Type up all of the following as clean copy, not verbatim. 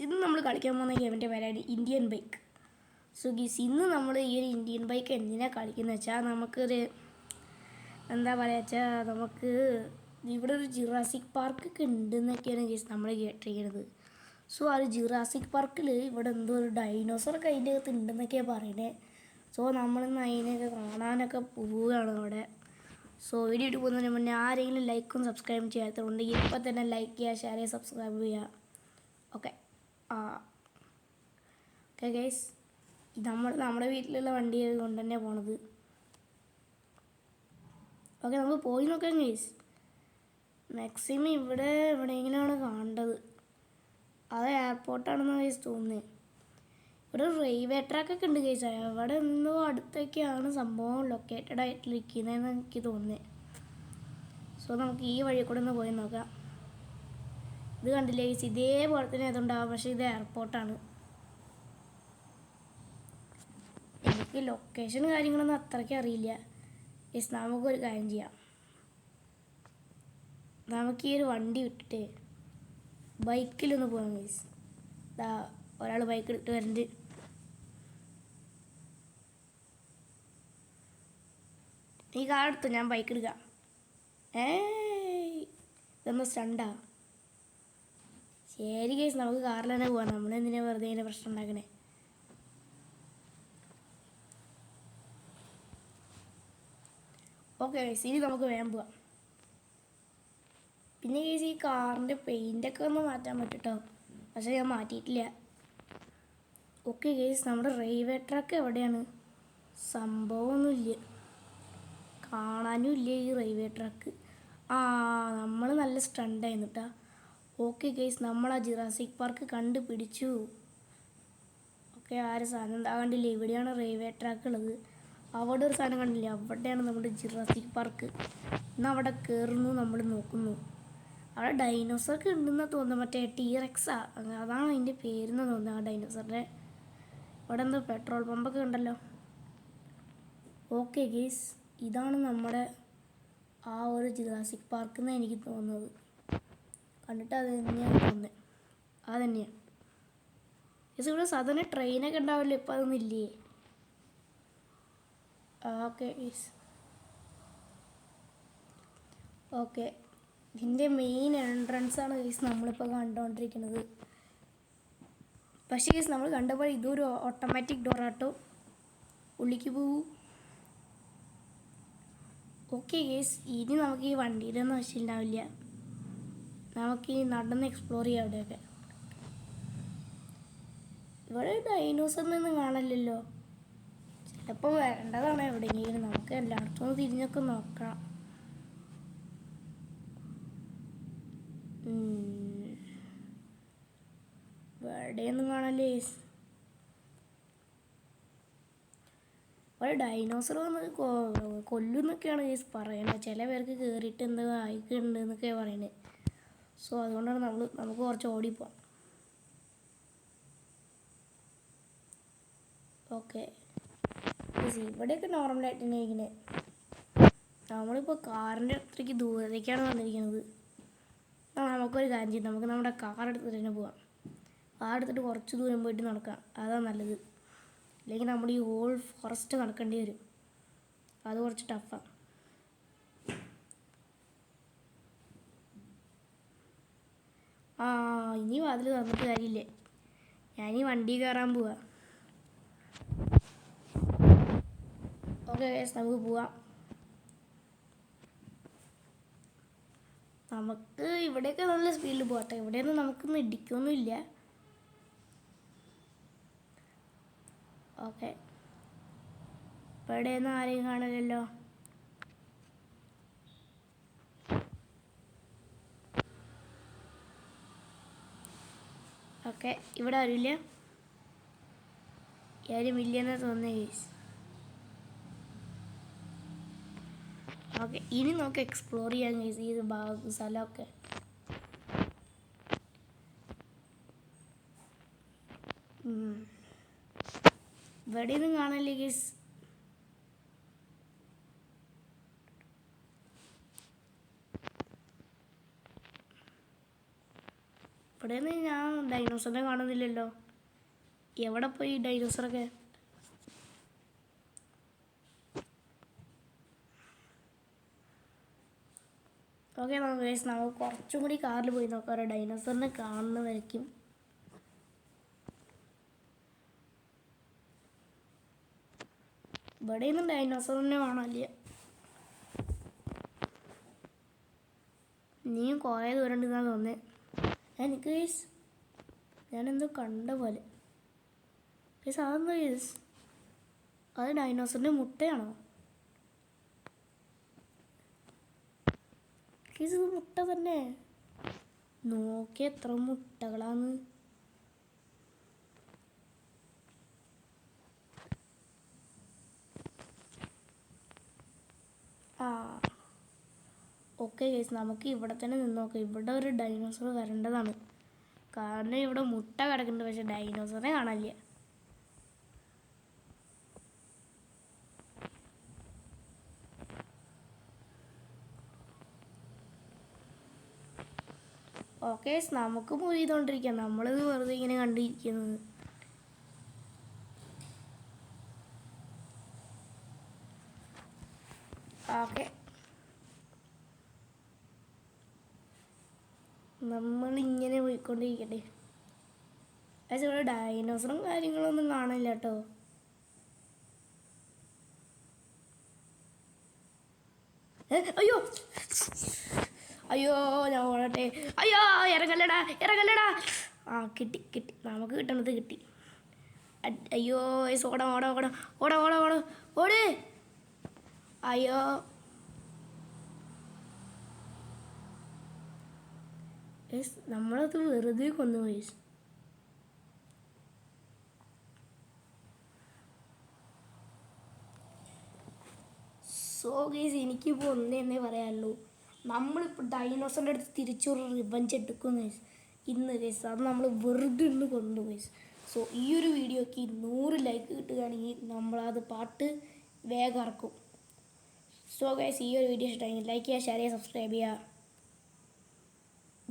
ഇന്ന് നമ്മൾ കളിക്കാൻ പോകുന്ന ഗെയിമിൻ്റെ പേരാണ് ഇന്ത്യൻ ബൈക്ക്. സോ ഗീസ് ഇന്ന് നമ്മൾ ഈ ഒരു ഇന്ത്യൻ ബൈക്ക് എന്തിനാണ് കളിക്കുന്നത് വെച്ചാൽ നമുക്കൊരു എന്താ പറയുക വെച്ചാൽ നമുക്ക് ഇവിടെ ഒരു ജിറാസിക് പാർക്കൊക്കെ ഉണ്ടെന്നൊക്കെയാണ് ഗീസ് നമ്മൾ കേട്ടിരിക്കുന്നത്. സോ ആ ഒരു ജിറാസിക് പാർക്കിൽ ഇവിടെ എന്തോ ഒരു ഡൈനോസറൊക്കെ അതിൻ്റെ അകത്ത് ഉണ്ടെന്നൊക്കെയാണ് പറയുന്നത്. സോ നമ്മളിന്ന് അതിനെയൊക്കെ കാണാനൊക്കെ പോവുകയാണ് അവിടെ. സോ വീഡിയോ ഇട്ട് പോകുന്നതിന് മുന്നേ ആരെങ്കിലും ലൈക്കും സബ്സ്ക്രൈബും ചെയ്യാത്തതുകൊണ്ട് ഇപ്പം തന്നെ ലൈക്ക് ചെയ്യുക, ഷെയർ ചെയ്യുക, സബ്സ്ക്രൈബ് ചെയ്യുക. ഓക്കെ ഓക്കെ ഗൈസ്, നമ്മുടെ വീട്ടിലുള്ള വണ്ടി കൊണ്ട് തന്നെ പോണത്. ഓക്കെ, നമുക്ക് പോയി നോക്കാം ഗൈസ്. മാക്സിമം എവിടെയെങ്കിലുമാണ് കാണേണ്ടത്. അത് എയർപോർട്ടാണെന്ന് ഗൈസ് തോന്നുന്നത്. ഇവിടെ റെയിൽവേ ട്രാക്കൊക്കെ ഉണ്ട് ഗൈസ്. അവിടെ എന്തോ അടുത്തൊക്കെയാണ് സംഭവം ലൊക്കേറ്റഡ് ആയിട്ടിരിക്കുന്നതെന്ന് എനിക്ക് തോന്നുന്നത്. സോ നമുക്ക് ഈ വഴി കൂടെ ഒന്ന് പോയി നോക്കാം. ഇത് കണ്ടില്ലേ ഗൈസ്, ഇതേപോലെ തന്നെ അതുണ്ടാവും, പക്ഷേ ഇത് എയർപോർട്ടാണ്. എനിക്ക് ലൊക്കേഷൻ കാര്യങ്ങളൊന്നും അത്രയ്ക്ക് അറിയില്ല ഗൈസ്. നമുക്കൊരു കാര്യം ചെയ്യാം, നമുക്ക് ഈ ഒരു വണ്ടി വിട്ടിട്ട് ബൈക്കിലൊന്ന് പോകാം ഗൈസ്. ഒരാൾ ബൈക്ക് എടുത്ത് വരുന്നുണ്ട്. ഈ കാർ എടുത്തു, ഞാൻ ബൈക്ക് എടുക്കാം. ഇതൊന്ന് സ്റ്റണ്ടാ. ശരി ഗൈസ്, നമുക്ക് കാറിൽ തന്നെ പോവാം. നമ്മളെന്തിനാ വെറുതെ ഇങ്ങനെ പ്രശ്നം ഉണ്ടാക്കണേ. ഓക്കെ ഗൈസ്, ഇനി നമുക്ക് വേഗം പോവാം. പിന്നെ ഗൈസ്, ഈ കാറിൻ്റെ പെയിൻ്റൊക്കെ ഒന്ന് മാറ്റാൻ പറ്റും കേട്ടോ, പക്ഷേ ഞാൻ മാറ്റിയിട്ടില്ല. ഓക്കെ ഗൈസ്, നമ്മുടെ റെയിൽവേ ട്രാക്ക് എവിടെയാണ്? സംഭവമൊന്നുമില്ല, കാണാനും ഇല്ല ഈ റെയിൽവേ ട്രാക്ക്. നമ്മൾ നല്ല സ്റ്റണ്ടായിരുന്നു കേട്ടോ. ഓക്കെ ഗൈസ്, നമ്മൾ ആ ജിറാസിക് പാർക്ക് കണ്ടുപിടിച്ചു. ഓക്കെ, ആരും സാധനം എന്താ കണ്ടില്ലേ, ഇവിടെയാണ് റെയിൽവേ ട്രാക്ക് ഉള്ളത്. അവിടെ ഒരു സാധനം കണ്ടില്ലേ, അവിടെയാണ് നമ്മുടെ ജിറാസിക് പാർക്ക്. ഇന്ന് അവിടെ കയറുന്നു, നമ്മൾ നോക്കുന്നു. അവിടെ ഡൈനോസറൊക്കെ ഉണ്ടെന്ന് തോന്നുന്നു, മറ്റേ ടീറെക്സാ, അതാണ് അതിൻ്റെ പേരെന്ന് തോന്നുന്നത് ആ ഡൈനോസറിൻ്റെ. അവിടെ എന്തോ പെട്രോൾ പമ്പൊക്കെ ഉണ്ടല്ലോ. ഓക്കെ ഗൈസ്, ഇതാണ് നമ്മുടെ ആ ഒരു ജിറാസിക് പാർക്ക് എന്നാണ് എനിക്ക് തോന്നുന്നത്. കണ്ടിട്ട് അത് തന്നെയാണ് തോന്നുന്നത്, അത് തന്നെയാണ് ഗൈസ്. ഇവിടെ സാധാരണ ട്രെയിനൊക്കെ ഉണ്ടാവില്ലേ, ഇപ്പം അതൊന്നും ഇല്ലേ. ഓക്കെ ഗൈസ്, ഓക്കെ, ഇതിൻ്റെ മെയിൻ എൻട്രൻസാണ് ഗൈസ് നമ്മളിപ്പോൾ കണ്ടുകൊണ്ടിരിക്കുന്നത്. പക്ഷേ ഗൈസ്, നമ്മൾ കണ്ടപ്പോൾ ഇതൊരു ഓട്ടോമാറ്റിക് ഡോറാട്ടോ, ഉള്ളിക്ക് പോകൂ. ഓക്കെ ഗൈസ്, ഇനി നമുക്ക് ഈ വണ്ടിയിലൊന്നും ആവശ്യമുണ്ടാവില്ല. നമുക്ക് ഈ നടന്ന് എക്സ്പ്ലോർ ചെയ്യാം അവിടെയൊക്കെ. ഇവിടെ ഡൈനോസറിനൊന്നും കാണില്ലല്ലോ. ചിലപ്പോൾ വരേണ്ടതാണ് എവിടെയെങ്കിലും. നമുക്ക് എല്ലായിടത്തും ഒന്ന് തിരിഞ്ഞൊക്കെ നോക്കാം. ഇവിടെയൊന്നും കാണല്ലേ. ഒരു ഡൈനോസർ വന്ന് കൊല്ലുന്നൊക്കെയാണ് ഗൈസ് പറയുന്നത്. ചില പേർക്ക് കയറിയിട്ട് എന്തോ ആയിക്കുണ്ട് എന്നൊക്കെയാണ് പറയുന്നത്. സോ അതുകൊണ്ടാണ് നമുക്ക് കുറച്ച് ഓടിപ്പോവാം. ഓക്കെ ഗൈസ്, ഇവിടെയൊക്കെ നോർമലായിട്ട് തന്നെ ഇരിക്കുന്നത്. നമ്മളിപ്പോൾ കാറിൻ്റെ അത്രയ്ക്ക് ദൂരത്തേക്കാണ് വന്നിരിക്കുന്നത്. നമുക്കൊരു കാര്യം ചെയ്യും, നമുക്ക് നമ്മുടെ കാർ എടുത്തിട്ട് തന്നെ പോവാം. കാർ എടുത്തിട്ട് കുറച്ച് ദൂരം പോയിട്ട് നടക്കാം, അതാണ് നല്ലത്. അല്ലെങ്കിൽ നമ്മൾ ഈ ഹോൾ ഫോറസ്റ്റ് നടക്കേണ്ടി വരും, അത് കുറച്ച് ടഫാണ്. ഇനി വാതിൽ തുറന്നിട്ട് കാര്യമില്ലേ, ഞാനീ വണ്ടി കയറാൻ പോവാ. ഓക്കെ ഗൈസ്, നമുക്ക് പോവാം. നമുക്ക് ഇവിടെയൊക്കെ നല്ല സ്പീഡിൽ പോകട്ടെ. ഇവിടെയൊന്നും നമുക്കൊന്നും ഇടിക്കൊന്നുമില്ല. ഓക്കെ, ഇവിടെയൊന്നും ആരെയും കാണില്ലല്ലോ. ഓക്കെ, ഇവിടെ ആരുമില്ല, ആരും ഇല്ലെന്ന് തോന്നുന്നു ഗൈസ്. ഓക്കെ, ഇനി നമുക്ക് എക്സ്പ്ലോർ ചെയ്യാൻ ഗൈസ് ഈ സ്ഥലമൊക്കെ. ഇവിടെയൊന്നും കാണല്ലേ ഗൈസ്. ഇവിടെ നിന്ന് ഞാൻ ഡൈനോസറിനെ കാണുന്നില്ലല്ലോ. എവിടെ പോയി ഡൈനോസറൊക്കെ? ഓക്കെ നമുക്ക് കുറച്ചും കൂടി കാറിൽ പോയി നോക്കാം ഡൈനോസറിനെ കാണുന്നതായിരിക്കും. ഇവിടെ ഒന്നും ഡൈനോസറിനെ കാണാനില്ല. നീയും കുറേ ദൂരം ഉണ്ടെന്നാണ് തോന്നുന്നത്. എനിക്ക് ഗൈസ് ഞാനെന്തോ കണ്ട പോലെ. ഗൈസ് അതെന്തോ ഗൈസ്, അത് ഡൈനോസറിൻ്റെ മുട്ടയാണോ? ഗൈസ് ഇത് മുട്ട തന്നെ. നോക്കി എത്ര മുട്ടകളാണ്. ആ ഓക്കെ ഗൈസ്, നമുക്ക് ഇവിടെ തന്നെ നിന്ന് നോക്കാം. ഇവിടെ ഒരു ഡൈനോസർ വരേണ്ടതാണ്. കാരണം ഇവിടെ മുട്ട കിടക്കുന്നുണ്ട്, പക്ഷെ ഡൈനോസറിനെ കാണാനില്ല. ഓക്കെ നമുക്ക് മൂവ് ചെയ്തുകൊണ്ടിരിക്കാം. നമ്മളിത് വെറുതെ ഇങ്ങനെ കണ്ടിരിക്കുന്നത്. ഓക്കെ നമ്മളിങ്ങനെ പോയിക്കൊണ്ടിരിക്കട്ടെ. പക്ഷേ ഇവിടെ ഡൈനോസറും കാര്യങ്ങളൊന്നും കാണില്ല കേട്ടോ. അയ്യോ അയ്യോ ഞാൻ ഓടട്ടെ. അയ്യോ ഇറങ്ങല്ലടാ ഇറങ്ങല്ലടാ. ആ കിട്ടി കിട്ടി, നമുക്ക് കിട്ടണത് കിട്ടി. അയ്യോ ഓടാം ഓടാം ഓടാം ഓടാം ഓടാം ഓടാം ഓട്. അയ്യോ നമ്മളത് വെറുതെ കൊന്നുപോയി. സോ ഗൈസ് എനിക്കിപ്പോൾ ഒന്നേ പറയാനുള്ളൂ, നമ്മളിപ്പോൾ ഡൈനോസറിൻ്റെ അടുത്ത് തിരിച്ചൊരു റിവഞ്ച് എടുക്കും ഗൈസ് ഇന്ന് ഗൈസ്. അത് നമ്മൾ വെറുതെ ഇന്ന് കൊന്നു ഗൈസ്. സോ ഈ ഒരു വീഡിയോക്ക് 100 ലൈക്ക് കിട്ടുകയാണെങ്കിൽ നമ്മളത് പാട്ട് വേഗം ഇറക്കും. സോ ഗൈസ് ഈ ഒരു വീഡിയോ ഇഷ്ടമായെങ്കിൽ ലൈക്ക് ചെയ്യുക, ഷെയർ ചെയ്യുക, സബ്സ്ക്രൈബ് ചെയ്യുക.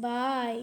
ബൈ.